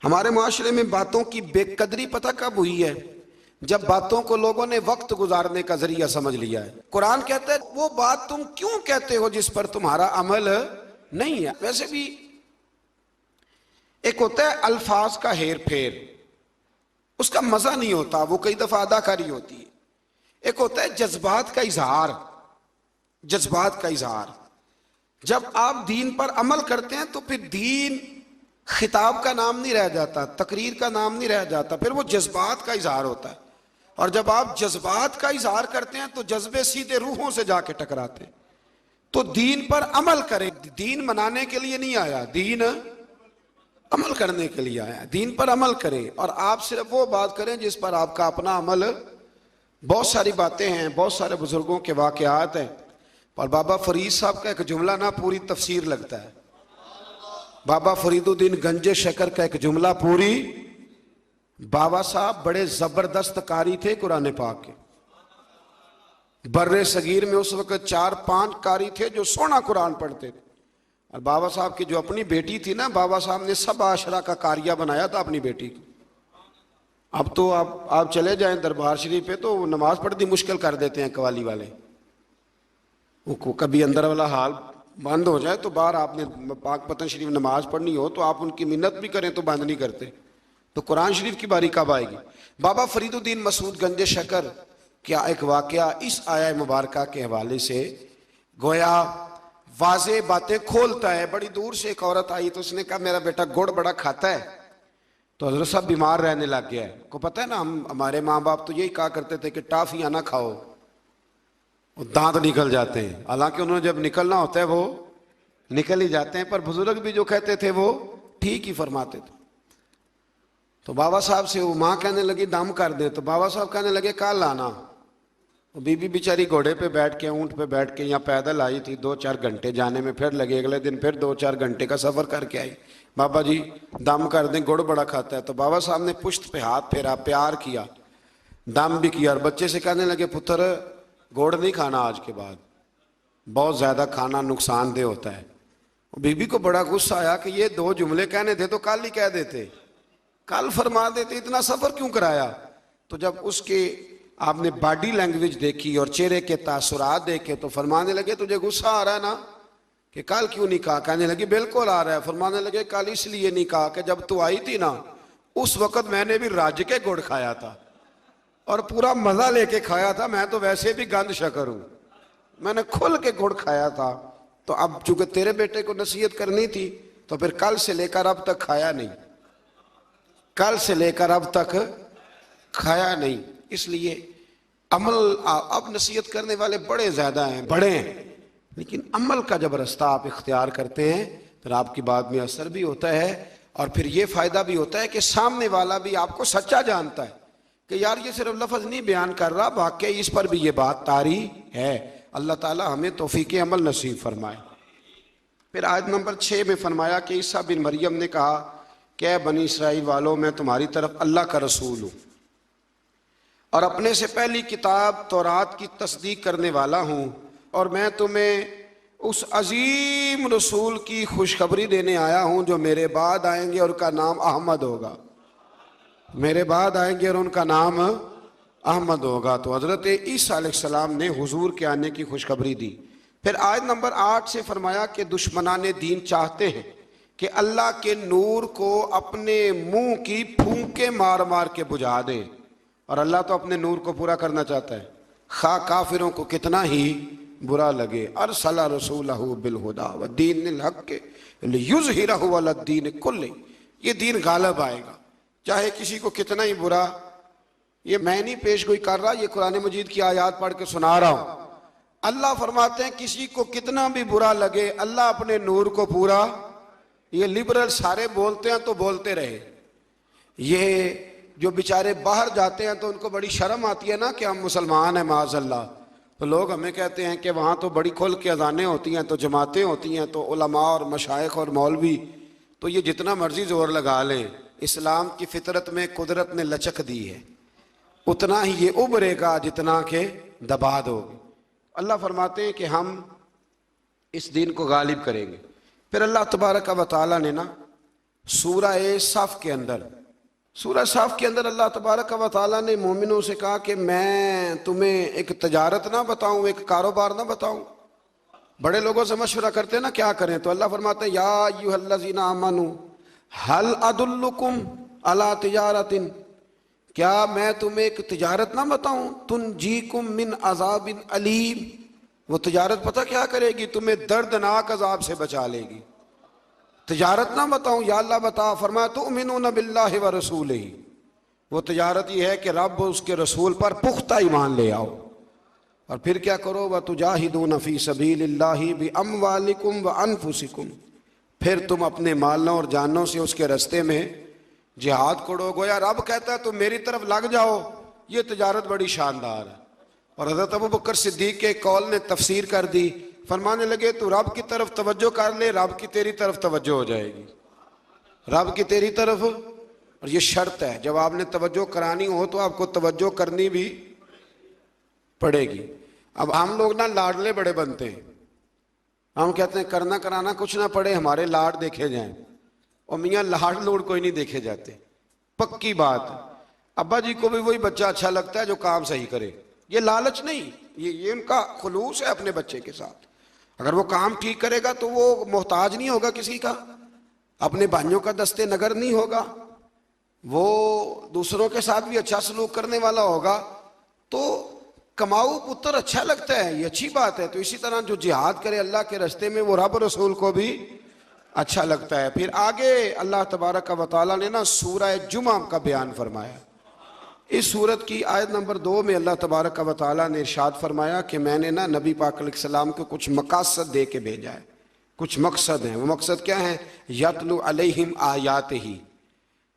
हमारे माशरे में बातों की बेकदरी पता कब हुई है? जब बातों को लोगों ने वक्त गुजारने का जरिया समझ लिया है। कुरान कहता है वो बात तुम क्यों कहते हो जिस पर तुम्हारा अमल नहीं है। वैसे भी एक होता है अल्फाज का हेर फेर, उसका मजा नहीं होता, वो कई दफा अदाकारी होती है। एक होता है जज्बात का इजहार, जज्बात का इजहार। जब आप दीन पर अमल करते हैं तो फिर दीन खिताब का नाम नहीं रह जाता, तकरीर का नाम नहीं रह जाता, फिर वो जज्बात का इजहार होता है। और जब आप जज्बात का इजहार करते हैं तो जज्बे सीधे रूहों से जाके टकराते हैं। तो दीन पर अमल करें। दीन मनाने के लिए नहीं आया, दीन अमल करने के लिए आया। दीन पर अमल करें और आप सिर्फ वो बात करें जिस पर आपका अपना अमल। बहुत सारी बातें हैं, बहुत सारे बुजुर्गों के वाकयात हैं, पर बाबा फरीद साहब का एक जुमला ना पूरी तफसीर लगता है। बाबा फरीदुद्दीन गंजे शकर का एक जुमला पूरी। बाबा साहब बड़े जबरदस्त कारी थे कुरान पाक के। बर्रे सगीर में उस वक्त 4-5 कारी थे जो सोना कुरान पढ़ते थे। और बाबा साहब की जो अपनी बेटी थी ना, बाबा साहब ने सब आशरा का कारिया बनाया था अपनी बेटी को। अब तो आप चले जाएं दरबार शरीफ पे तो नमाज पढ़नी मुश्किल कर देते हैं कवाली वाले। वो कभी अंदर वाला हाल बंद हो जाए तो बाहर आपने पाक पतन शरीफ नमाज पढ़नी हो तो आप उनकी मिन्नत भी करें तो बंद नहीं करते। तो कुरान शरीफ की बारी कब आएगी? बाबा फरीदुद्दीन मसूद गंजे शकर क्या एक वाकया इस आया मुबारका के हवाले से गोया वाजे बातें खोलता है। बड़ी दूर से एक औरत आई तो उसने कहा मेरा बेटा गुड़ बड़ा खाता है, तो हजरत साहब बीमार रहने लग गया है। को पता है ना, हमारे माँ बाप तो यही कहा करते थे कि टाफियां ना खाओ, वो दांत निकल जाते हैं। हालांकि उन्होंने जब निकलना होता है वो निकल ही जाते हैं, पर बुजुर्ग भी जो कहते थे वो ठीक ही फरमाते थे। तो बाबा साहब से वो माँ कहने लगी दम कर दे, तो बाबा साहब कहने लगे कल आना। वो बीबी बेचारी घोड़े पे बैठ के ऊंट पे बैठ के यहाँ पैदल आई थी, 2-4 घंटे जाने में फिर लगे, अगले दिन फिर 2-4 घंटे का सफर करके आई। बाबा जी दम कर दें, गुड़ बड़ा खाता है। तो बाबा साहब ने पुश्त पे हाथ फेरा, प्यार किया, दम भी किया और बच्चे से कहने लगे पुत्र गुड़ नहीं खाना आज के बाद, बहुत ज्यादा खाना नुकसानदेह होता है। बीबी को बड़ा गुस्सा आया कि ये 2 जुमले कहने थे तो कल ही कह देते, कल फरमा देते, इतना सफर क्यों कराया। तो जब उसके आपने बॉडी लैंग्वेज देखी और चेहरे के तासुरात देखे तो फरमाने लगे तुझे गुस्सा आ रहा है ना कि कल क्यों नहीं कहा। कहने लगी बिल्कुल आ रहा है। फरमाने लगे कल इसलिए नहीं कहा कि जब तू आई थी ना उस वक्त मैंने भी राज्य के गुड़ खाया था और पूरा मजा लेके खाया था। मैं तो वैसे भी गंद शकर हूं, मैंने खुल के गुड़ खाया था। तो अब चूंकि तेरे बेटे को नसीहत करनी थी तो फिर कल से लेकर अब तक खाया नहीं, कल से लेकर अब तक खाया नहीं। इसलिए अमल, अब नसीहत करने वाले बड़े ज्यादा हैं, बड़े हैं, लेकिन अमल का जब रास्ता आप इख्तियार करते हैं फिर आपकी बात में असर भी होता है और फिर ये फायदा भी होता है कि सामने वाला भी आपको सच्चा जानता है कि यार ये सिर्फ लफ्ज नहीं बयान कर रहा, वाकई इस पर भी ये बात तारी है। अल्लाह ताला हमें तौफीक अमल नसीब फरमाए। फिर आयत नंबर 6 में फरमाया कि ईसा बिन मरियम ने कहा क्या बनी इसराइल वालों, मैं तुम्हारी तरफ अल्लाह का रसूल हूं और अपने से पहली किताब तौरात की तस्दीक करने वाला हूं और मैं तुम्हें उस अजीम रसूल की खुशखबरी देने आया हूं जो मेरे बाद आएंगे और उनका नाम अहमद होगा। मेरे बाद आएंगे और उनका नाम अहमद होगा। तो हजरत ईसा अलैहिस्सलाम ने हुजूर के आने की खुशखबरी दी। फिर आयत नंबर 8 से फरमाया कि दुश्मनाने दीन चाहते हैं कि अल्लाह के नूर को अपने मुंह की फूंके मार मार के बुझा दे, और अल्लाह तो अपने नूर को पूरा करना चाहता है खा काफिरों को कितना ही बुरा लगे। अरसला रसूलहू बिल हुदा व दीनिल हक़ लियुज़हिरहू अला दीन कुल्ली, ये दीन गालिब आएगा चाहे किसी को कितना ही बुरा। ये मैं नहीं पेश गोई कर रहा, ये कुरान मजीद की आयत पढ़ के सुना रहा हूं। अल्लाह फरमाते हैं किसी को कितना भी बुरा लगे अल्लाह अपने नूर को पूरा। ये लिबरल सारे बोलते हैं तो बोलते रहे, ये जो बेचारे बाहर जाते हैं तो उनको बड़ी शर्म आती है ना कि हम मुसलमान हैं माज़अल्लाह, तो लोग हमें कहते हैं कि वहाँ तो बड़ी खुल के अजानें होती हैं, तो जमातें होती हैं, तो उलमा और मशाइख और मौलवी तो ये जितना मर्जी जोर लगा लें, इस्लाम की फितरत में कुदरत ने लचक दी है, उतना ही ये उभरेगा जितना के दबा दोगे। अल्लाह फरमाते हैं कि हम इस दीन को गालिब करेंगे। फिर अल्लाह तबारक व तआला ने ना सूरह सफ के अंदर, सूरह सफ के अंदर अल्लाह तबारक व तआला ने मोमिनों से कहा कि मैं तुम्हें एक तजारत ना बताऊं, एक कारोबार ना बताऊं। बड़े लोगों से मशवरा करते हैं ना क्या करें, तो अल्लाह फरमाते हैं या अय्युहल्लज़ीना आमनू हल अदुल्लुकुम अला तिजारतिन, क्या मैं तुम्हें एक तिजारत ना बताऊं, तुनजीकुम मिन अज़ाबिन अलीम, वो तिजारत पता क्या करेगी, तुम्हें दर्दनाक अजाब से बचा लेगी। तिजारत ना बताऊं, या अल्लाह बता। फरमाया तुमिनून बिल्लाहि व रसूलिही, वो तिजारत ये है कि रब उसके रसूल पर पुख्ता ईमान ले आओ, और फिर क्या करो, व तुजाहिदून फी सबीलिल्लाहि बि अमवालिकुम व अनफुसिकुम, फिर तुम अपने मालों और जानों से उसके रास्ते में जिहाद करो। गोया रब कहता है तुम मेरी तरफ लग जाओ, ये तिजारत बड़ी शानदार है। और हज़रत अबू बकर सिद्दीक के कौल ने तफसीर कर दी, फरमाने लगे तू रब की तरफ तवज्जो कर ले, रब की तेरी तरफ तवज्जो हो जाएगी, रब की तेरी तरफ। और ये शर्त है, जब आपने तवज्जो करानी हो तो आपको तवज्जो करनी भी पड़ेगी। अब हम लोग ना लाडले बड़े बनते हैं, हम कहते हैं करना कराना कुछ ना पड़े, हमारे लाड देखे जाएं। और मियाँ लाड लोड कोई नहीं देखे जाते, पक्की बात। अब्बा जी को भी वही बच्चा अच्छा लगता है जो काम सही करे। ये लालच नहीं, ये उनका खुलूस है अपने बच्चे के साथ। अगर वो काम ठीक करेगा तो वो मोहताज नहीं होगा किसी का, अपने भाइयों का दस्ते नगर नहीं होगा, वो दूसरों के साथ भी अच्छा सलूक करने वाला होगा। तो कमाऊ पुत्र अच्छा लगता है, ये अच्छी बात है। तो इसी तरह जो जिहाद करे अल्लाह के रास्ते में, वो रब रसूल को भी अच्छा लगता है। फिर आगे अल्लाह तबारक व तआला ने ना सूरह जुमा का बयान फरमाया। इस सूरत की आयत नंबर 2 में अल्लाह तबारक व तआला ने इरशाद फरमाया कि मैंने ना नबी पाक अलैहिस्सलाम को कुछ मकासद दे के भेजा है, कुछ मकसद हैं। वो मकसद क्या है? यतलु अलैहिम आयातिही,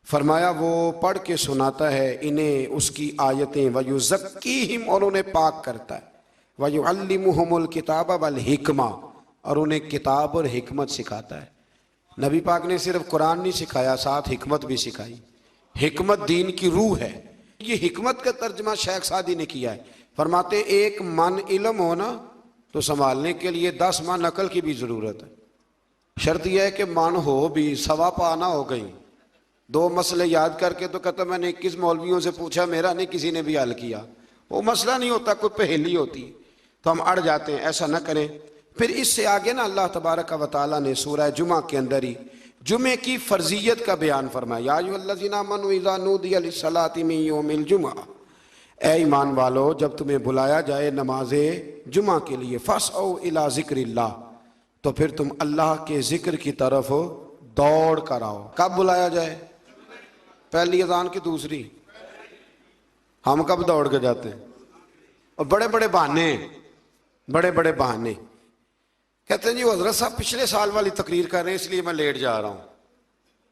फरमाया वो पढ़ के सुनाता है इन्हें उसकी आयतें, वयुज़क्कीहिम, और उन्हें पाक करता है, वयुअल्लिमुहुमुल किताब वल हिकमा, और उन्हें किताब और हिकमत सिखाता है। नबी पाक ने सिर्फ कुरान नहीं सिखाया, साथ हिकमत भी सिखाई। हिकमत दीन की रूह है। ये हिकमत का तर्जमा शेख सादी ने किया है। फरमाते एक मन इल्म हो ना तो संभालने के लिए 10 मन अकल की भी जरूरत है। शर्त यह है कि मन हो भी, सवा पाना हो गई। 2 मसले याद करके तो कहता मैंने 21 मौलवियों से पूछा, मेरा नहीं किसी ने भी हल किया। वो मसला नहीं होता, कोई पहेली होती, तो हम अड़ जाते हैं। ऐसा न करें। फिर इससे आगे ना अल्लाह तबारक व तआला ने सूरह जुमा के अंदर ही जुमे की फर्जियत का बयान फरमाया। या अय्युहल्लज़ीना आमनू इज़ा नूदिया लिस्सलाति मिन यौमिल जुमा, ए ईमान वालो जब तुम्हें बुलाया जाए नमाजे जुमा के लिए, फसऔ इला ज़िक्रिल्लाह, तो फिर तुम अल्लाह के जिक्र की तरफ दौड़ कर आओ। कब बुलाया जाए? पहली अजान की दूसरी? हम कब दौड़ के जाते हैं? और बड़े बड़े बहाने, बड़े बड़े बहाने। कहते हैं जी हजरत साहब पिछले साल वाली तकरीर कर रहे हैं इसलिए मैं लेट जा रहा हूँ।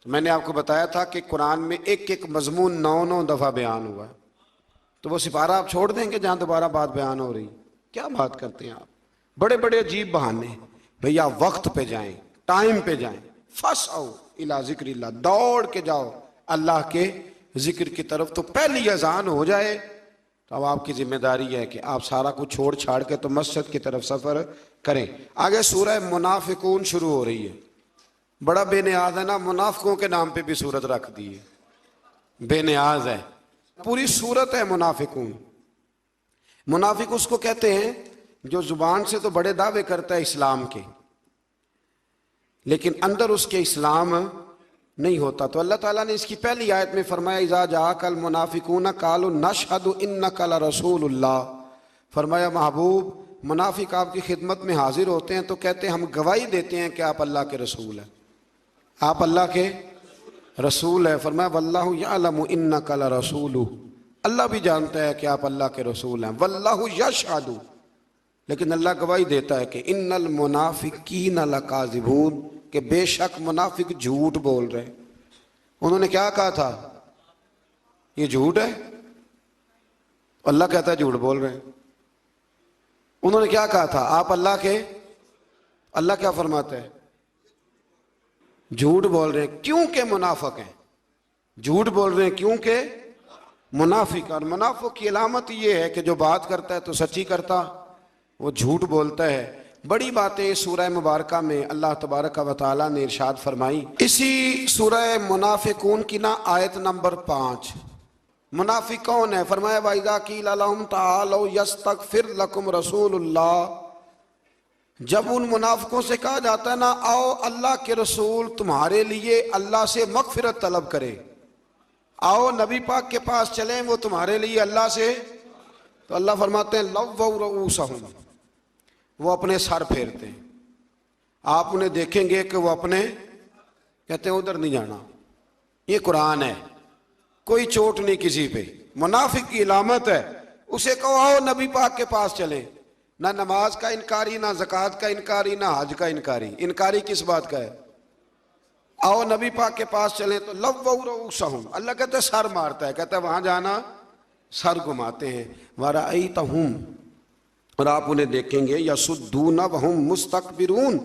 तो मैंने आपको बताया था कि कुरान में एक एक मजमून 9-9 दफ़ा बयान हुआ है। तो वो सिपारा आप छोड़ देंगे जहाँ दोबारा बात बयान हो रही? क्या बात करते हैं आप, बड़े बड़े अजीब बहाने। भैया वक्त पे जाएं, टाइम पे जाएं। फसऔ इला ज़िक्रिल्लाह, दौड़ के जाओ अल्लाह के जिक्र की तरफ। तो पहली अजान हो जाए तो अब आपकी जिम्मेदारी है कि आप सारा कुछ छोड़ छाड़ के तो मस्जिद की तरफ सफ़र करें। आगे सूरह मुनाफिकून शुरू हो रही है। बड़ा बेनियाज है ना, मुनाफिकों के नाम पे भी सूरत रख दी है, बेनियाज है। पूरी सूरत है मुनाफिकून। मुनाफिक उसको कहते हैं जो जुबान से तो बड़े दावे करता है इस्लाम के, लेकिन अंदर उसके इस्लाम नहीं होता। तो अल्लाह ताला ने इसकी पहली आयत में फरमाया इज़ा जाअकल मुनाफिकून कालू नशहदु इन्नका लरसूलुल्लाह, फरमाया महबूब मुनाफिक आपकी खिदमत में हाजिर होते हैं तो कहते हैं हम गवाही देते हैं कि आप अल्लाह के रसूल हैं, आप अल्लाह के रसूल हैं। फरमाया वल्लाहु यअलमु इन्नका लरसूलुहु, अल्लाह भी जानता है कि आप अल्लाह के रसूल हैं। वल्लाहु यशहदु, लेकिन अल्लाह गवाही देता है कि इन्नल मुनाफिकीन लकाज़िबून, कि बेशक मुनाफिक झूठ बोल रहे हैं। उन्होंने क्या कहा था? ये झूठ है। अल्लाह कहता है झूठ बोल रहे हैं। उन्होंने क्या कहा था? आप अल्लाह के, अल्लाह क्या फरमाता है? झूठ बोल रहे हैं। क्योंकि मुनाफिक हैं, झूठ बोल रहे हैं क्योंकि मुनाफिक। और मुनाफिक की अलामत ये है कि जो बात करता है तो सच्ची करता, वो झूठ बोलता है। बड़ी बातें सूरह मुबारका में अल्लाह तबारक व तआला ने इरशाद फरमाई। इसी सूरह मुनाफिकून की ना आयत नंबर 5, मुनाफिक कौन है? फरमाया वाइज़ा क़ील लहुम तालौ यस्तग़फिर लकुम रसूलुल्लाह, जब उन मुनाफिकों से कहा जाता है ना आओ अल्लाह के रसूल तुम्हारे लिए अल्लाह से मग़फ़िरत तलब करे, आओ नबी पाक के पास चलें वो तुम्हारे लिए अल्लाह से, तो अल्लाह फरमाते हैं लव्वौ रऊसहुम, वो अपने सर फेरते हैं। आप उन्हें देखेंगे कि वो अपने कहते हैं उधर नहीं जाना। ये कुरान है, कोई चोट नहीं किसी पे। मुनाफिक की इलामत है। उसे कहो आओ नबी पाक के पास चले, ना नमाज का इनकारी, ना ज़कात का इनकारी, ना हज का इनकारी। इनकारी किस बात का है? आओ नबी पाक के पास चले तो लव्वौ रऊसहुम, अल्लाह कहते सर मारता है, कहता है वहां जाना, सर घुमाते हैं। वरअयतहुम, और आप उन्हें देखेंगे यसुद्दून वहुम मुस्तकबिरून,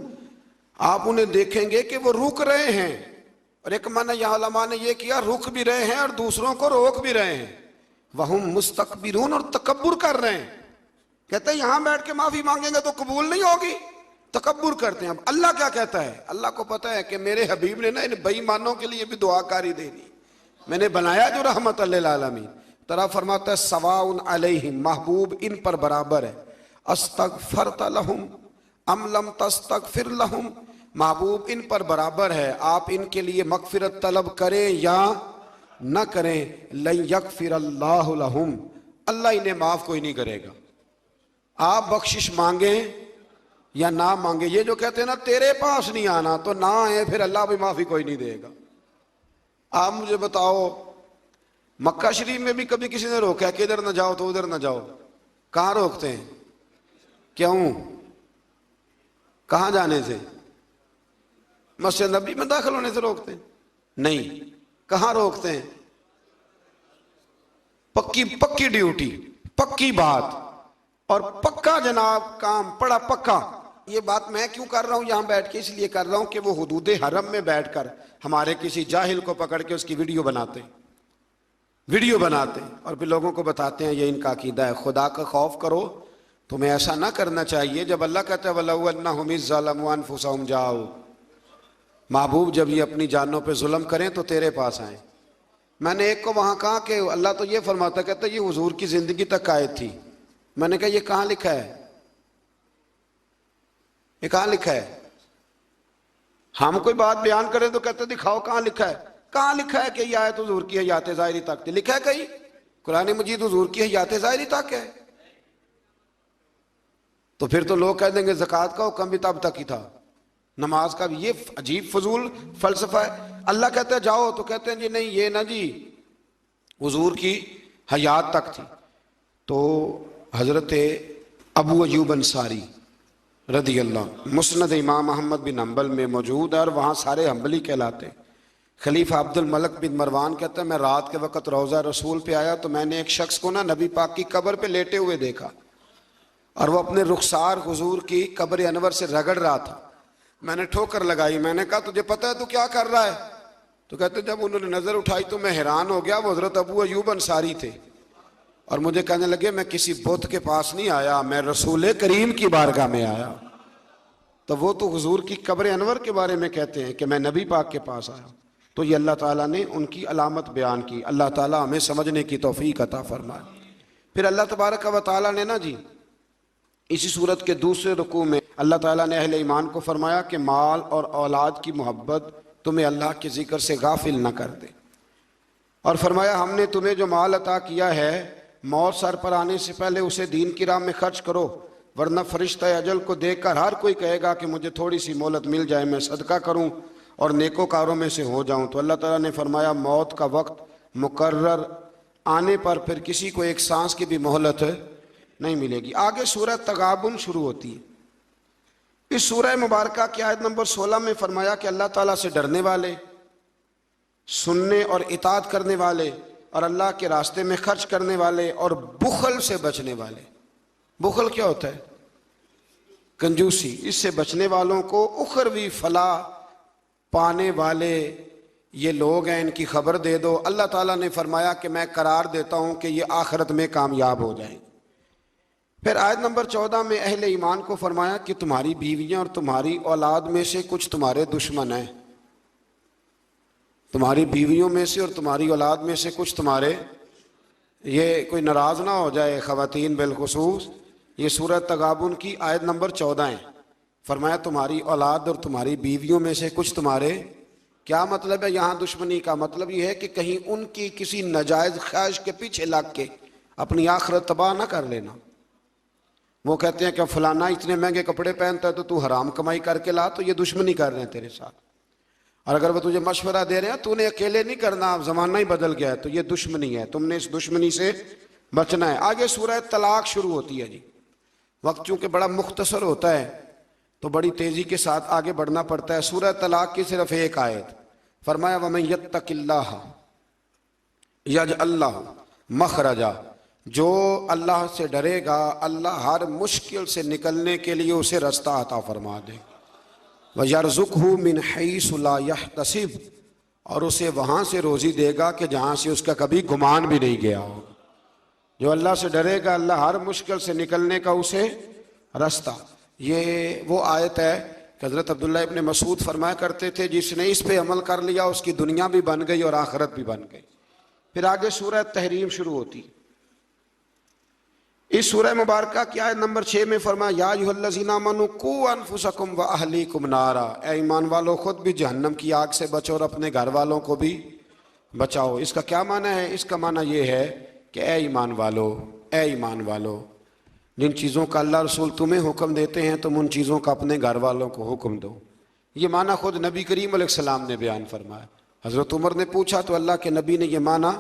आप उन्हें देखेंगे कि वो रुक रहे हैं। और एक माना यहाँ उलमा ने ये किया, रुक भी रहे हैं और दूसरों को रोक भी रहे हैं। वहुम मुस्तकबिरून, और तकब्बुर कर रहे हैं। कहते हैं यहां बैठ के माफी मांगेंगे तो कबूल नहीं होगी, तकब्बुर करते हैं। अब अल्लाह क्या कहता है? अल्लाह को पता है कि मेरे हबीब ने ना इन बेईमानों के लिए भी दुआकारी देनी, मैंने बनाया जो रहमत लिल आलमीन। तरह फरमाता है सवाउन अलैहिम, महबूब इन पर बराबर है, अस्तगफरत लहुम अम लम तस्तगफिर लहुम, महबूब इन पर बराबर है, आप इनके लिए मगफिरत तलब करें या न करें, लन यगफिरल्लाहु लहुम, अल्लाह इन्हें माफ कोई नहीं करेगा। आप बख्शिश मांगे या ना मांगे, ये जो कहते हैं ना तेरे पास नहीं आना, तो ना आए फिर अल्लाह भी माफी कोई नहीं देगा। आप मुझे बताओ, मक्का शरीफ में भी कभी किसी ने रोका है कि इधर ना जाओ तो उधर ना जाओ? कहाँ रोकते हैं? क्यों? कहाँ जाने से? मस्जिद नबी में दाखिल होने से रोकते हैं? नहीं। कहाँ रोकते हैं? पक्की पक्की ड्यूटी, पक्की बात और पक्का जनाब काम, पड़ा पक्का। ये बात मैं क्यों कर रहा हूं यहां बैठ के? इसलिए कर रहा हूं कि वो हुदूदे हरम में बैठकर हमारे किसी जाहिल को पकड़ के उसकी वीडियो बनाते और फिर लोगों को बताते हैं ये इनका अकीदा है। खुदा का खौफ करो, तुम्हें ऐसा ना करना चाहिए। जब अल्लाह कहता है वलौ अन्नहुम इज़्ज़लमू अनफुसहुम जाओ, महबूब जब ये अपनी जानों पे जुल्म करें तो तेरे पास आए। मैंने एक को वहां कहा कि अल्लाह तो ये फरमाता, कहता ये हुजूर की जिंदगी तक आयत थी। मैंने कहा ये कहां लिखा है? ये कहां लिखा है? हम कोई बात बयान करें तो कहते दिखाओ कहां लिखा है। कहां लिखा है कि यह आयत हुजूर की हयात ज़ाहिरी तक थी? लिखा है कहीं? कुरान मजीद हुजूर की हयात ज़ाहिरी तक है। तो फिर तो लोग कह देंगे ज़कात का हुक्म भी तब तक ही था, नमाज का भी। ये अजीब फजूल फलसफा है। अल्लाह कहता है जाओ तो कहते हैं जी नहीं ये ना जी हुजूर की हयात तक थी। तो हजरत अबू अयूब अंसारी रदी अल्लाह मुस्नद इमाम अहमद बिन हम्बल में मौजूद है और वहाँ सारे हम्बली कहलाते हैं। खलीफा अब्दुल मलक बिन मरवान कहता है मैं रात के वक़्त रोज़ा रसूल पे आया तो मैंने एक शख्स को ना नबी पाक की कब्र पे लेटे हुए देखा और वो अपने रुखसार हुजूर की कब्र अनवर से रगड़ रहा था। मैंने ठोकर लगाई, मैंने कहा तुझे पता है तू क्या कर रहा है? तो कहते जब उन्होंने नज़र उठाई तो मैं हैरान हो गया, वो हज़रत अबू अयूब अंसारी थे और मुझे कहने लगे मैं किसी बुत के पास नहीं आया, मैं रसूल करीम की बारगाह में आया। तो वो तो हुजूर की कब्र अनवर के बारे में कहते हैं कि मैं नबी पाक के पास आया। तो ये अल्लाह ताला ने उनकी अलामत बयान की। अल्लाह ताला हमें समझने की तौफीक अता फरमाए। फिर अल्लाह तबारक व तआला ने ना जी इसी सूरत के दूसरे रुकू में अल्लाह ताला ने अहले ईमान को फरमाया कि माल और औलाद की मोहब्बत तुम्हें अल्लाह के जिक्र से गाफिल न कर दे और फरमाया हमने तुम्हें जो माल अता किया है मौत सर पर आने से पहले उसे दीन की राह में खर्च करो, वरना फरिश्ता अजल को देखकर हर कोई कहेगा कि मुझे थोड़ी सी मोहलत मिल जाए, मैं सदका करूं और नेकोकारों में से हो जाऊं। तो अल्लाह ताला ने फरमाया मौत का वक्त मुकर्रर आने पर फिर किसी को एक सांस की भी मोहलत नहीं मिलेगी। आगे सूरह तगाबुन शुरू होती है। इस सूरह मुबारका की आयत नंबर 16 में फरमाया कि अल्लाह ताला से डरने वाले, सुनने और इताअत करने वाले और अल्लाह के रास्ते में खर्च करने वाले और बुखल से बचने वाले। बुखल क्या होता है? कंजूसी। इससे बचने वालों को उखरवी फलाह पाने वाले ये लोग हैं, इनकी खबर दे दो। अल्लाह ताला ने फरमाया कि मैं करार देता हूं कि ये आखिरत में कामयाब हो जाएंगे। फिर आयत नंबर 14 में अहले ईमान को फरमाया कि तुम्हारी बीवियां और तुम्हारी औलाद में से कुछ तुम्हारे दुश्मन हैं। तुम्हारी बीवियों में से और तुम्हारी औलाद में से कुछ तुम्हारे, ये कोई नाराज ना हो जाए ख़वातीन बिलखुसूस, ये सूरत तगाबुन की आयत नंबर 14 है। फरमाया तुम्हारी औलाद और तुम्हारी बीवियों में से कुछ तुम्हारे। क्या मतलब है यहाँ दुश्मनी का? मतलब ये है कि कहीं उनकी किसी नाजायज़ ख्वाहिश के पीछे लग के अपनी आखिरत तबाह ना कर लेना। वो कहते हैं कि फलाना इतने महंगे कपड़े पहनता है तो तू हराम कमाई करके ला, तो ये दुश्मनी कर रहे हैं तेरे साथ। और अगर वो तुझे मशवरा दे रहे हैं तूने अकेले नहीं करना, अब ज़माना ही बदल गया है, तो ये दुश्मनी है, तुमने इस दुश्मनी से बचना है। आगे सूरह तलाक शुरू होती है जी। वक्त चूँकि बड़ा मुख्तसर होता है तो बड़ी तेज़ी के साथ आगे बढ़ना पड़ता है। सूरह तलाक की सिर्फ एक आयत। फरमाया वमन यत्तकिल्लाह यजअल लहू मखरजा, जो अल्लाह से डरेगा अल्लाह हर मुश्किल से निकलने के लिए उसे रास्ता अता फरमा दे। वयरज़ुक़हु मिन हैसु ला यहतसिब, और उसे वहाँ से रोज़ी देगा कि जहाँ से उसका कभी गुमान भी नहीं गया हो। जो अल्लाह से डरेगा अल्लाह हर मुश्किल से निकलने का उसे रास्ता। ये वो आयत है कि हज़रत अब्दुल्ला इब्न मसूद फरमाया करते थे, जिसने इस पे अमल कर लिया उसकी दुनिया भी बन गई और आखिरत भी बन गई। फिर आगे सूरह तहरीम शुरू होती। इस सूरह मुबारक की आयत नंबर 6 में फरमाया, या अय्युहल्लज़ीना आमनू कू अनफुसकुम व अहलीकुम नारा, ए ईमान वालों खुद भी जहन्नम की आग से बचो और अपने घर वालों को भी बचाओ। इसका क्या माना है? इसका माना यह है कि ए ईमान वालों, जिन चीज़ों का अल्लाह रसूल तुम्हें हुक्म देते हैं तुम उन चीज़ों का अपने घर वालों को हुक्म दो। ये माना खुद नबी करीम अलैहिस्सलाम ने बयान फरमाया। हज़रत उमर ने पूछा तो अल्लाह के नबी ने यह माना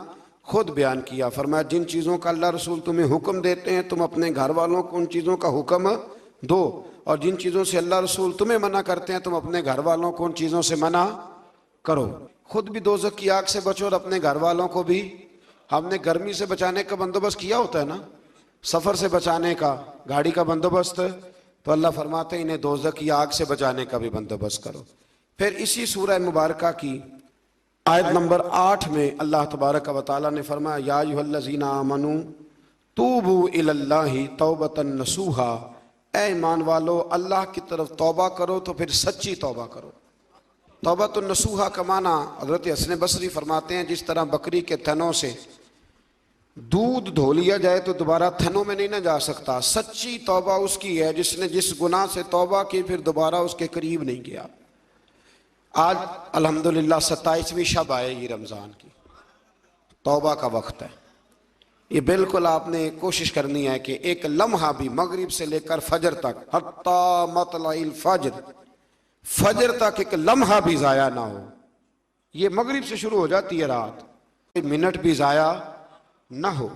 खुद बयान किया। फरमाया जिन चीज़ों का अल्लाह रसूल तुम्हें हुक्म देते हैं तुम अपने घर वालों को उन चीज़ों का हुक्म दो, और जिन चीज़ों से अल्लाह रसूल तुम्हें मना करते हैं तुम अपने घर वालों को उन चीज़ों से मना करो। खुद भी दोज़ख की आग से बचो और अपने घर वालों को भी। हमने गर्मी से बचाने का बंदोबस्त किया होता है ना, सफ़र से बचाने का, गाड़ी का बंदोबस्त, तो अल्लाह फरमाते हैं इन्हें दोज़ख की आग से बचाने का भी बंदोबस्त करो। फिर इसी सूरह मुबारक की आयत नंबर 8 में अल्लाह तबारक व तआला ने फरमाया, या अय्युहल्लज़ीना आमनू तूबू इलल्लाहि तौबतन नसूहा, ए ईमान वालो अल्लाह की तरफ तौबा करो तो फिर सच्ची तौबा करो। तौबतन नसूहा का माना हज़रत हसन बसरी फरमाते हैं, जिस तरह बकरी के थनों से दूध धो लिया जाए तो दोबारा थनों में नहीं ना जा सकता, सच्ची तौबा उसकी है जिसने जिस गुनाह से तौबा की फिर दोबारा उसके करीब नहीं गया। आज अल्हम्दुलिल्लाह 27वीं शब आएगी रमज़ान की, तौबा का वक्त है। ये बिल्कुल आपने कोशिश करनी है कि एक लम्हा भी मगरिब से लेकर फजर तक, हत्ता मतलाइल फजर, फजर तक एक लम्हा भी ज़ाया ना हो। ये मगरिब से शुरू हो जाती है रात, एक मिनट भी ज़ाया ना हो।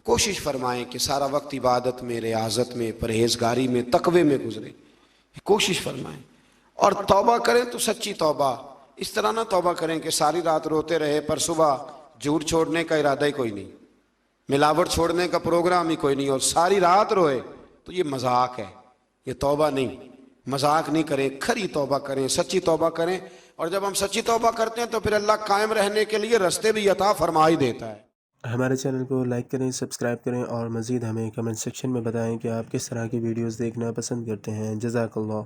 कोशिश फरमाएं कि सारा वक्त इबादत में, रियाजत में, परहेजगारी में, तकवे में गुजरे। कोशिश फरमाएं और तौबा करें तो सच्ची तौबा। इस तरह ना तौबा करें कि सारी रात रोते रहे पर सुबह झूठ छोड़ने का इरादा ही कोई नहीं, मिलावट छोड़ने का प्रोग्राम ही कोई नहीं, और सारी रात रोए, तो ये मजाक है, ये तौबा नहीं। मजाक नहीं करें, खरी तौबा करें, सच्ची तौबा करें। और जब हम सच्ची तौबा करते हैं तो फिर अल्लाह कायम रहने के लिए रास्ते भी अता फरमा ही देता है। हमारे चैनल को लाइक करें, सब्सक्राइब करें और मज़ीद हमें कमेंट सेक्शन में बताएं कि आप किस तरह की वीडियोस देखना पसंद करते हैं। जज़ाकल्लाह।